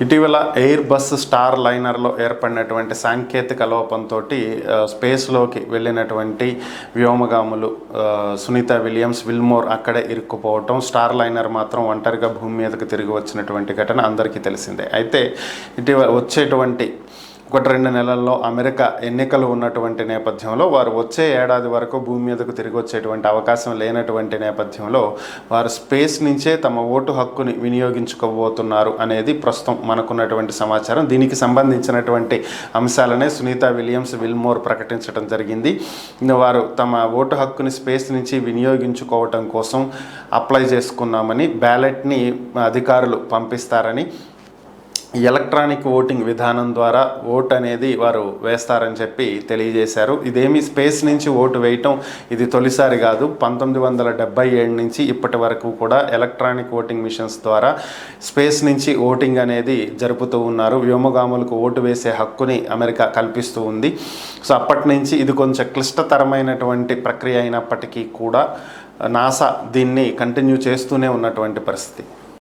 ఇటీవల air bus star లైనర్లో ఏర్పడినటువంటి సాంకేతిక లోపంతో స్పేస్లోకి వెళ్ళినటువంటి వ్యోమగాములు సునీత విలియమ్స్, విల్మోర్ అక్కడే ఇరుక్కుపోవటం, స్టార్ లైనర్ మాత్రం ఒంటరిగా భూమి మీదకి తిరిగి వచ్చినటువంటి ఘటన అందరికీ తెలిసిందే. అయితే ఇటీవల వచ్చేటువంటి 1-2 నెలల్లో అమెరికా ఎన్నికలు ఉన్నటువంటి నేపథ్యంలో వారు వచ్చే ఏడాది వరకు భూమి మీదకు తిరిగి వచ్చేటువంటి అవకాశం లేనటువంటి నేపథ్యంలో వారు స్పేస్ నుంచే తమ ఓటు హక్కుని వినియోగించుకోబోతున్నారు అనేది ప్రస్తుతం మనకున్నటువంటి సమాచారం. దీనికి సంబంధించినటువంటి అంశాలనే సునీత విలియమ్స్, విల్మోర్ ప్రకటించడం జరిగింది. వారు తమ ఓటు హక్కుని స్పేస్ నుంచి వినియోగించుకోవటం కోసం అప్లై చేసుకున్నామని, బ్యాలెట్ని అధికారులు పంపిస్తారని, ఎలక్ట్రానిక్ ఓటింగ్ విధానం ద్వారా ఓటు అనేది వారు వేస్తారని చెప్పి తెలియజేశారు. ఇదేమి స్పేస్ నుంచి ఓటు వేయటం ఇది తొలిసారి కాదు. 1977 నుంచి ఇప్పటి వరకు కూడా ఎలక్ట్రానిక్ ఓటింగ్ మిషన్స్ ద్వారా స్పేస్ నుంచి ఓటింగ్ అనేది జరుపుతూ ఉన్నారు. వ్యోమగాములకు ఓటు వేసే హక్కుని అమెరికా కల్పిస్తూ ఉంది. సో అప్పటి నుంచి ఇది కొంచెం క్లిష్టతరమైనటువంటి ప్రక్రియ అయినప్పటికీ కూడా నాసా దీన్ని కంటిన్యూ చేస్తూనే ఉన్నటువంటి పరిస్థితి.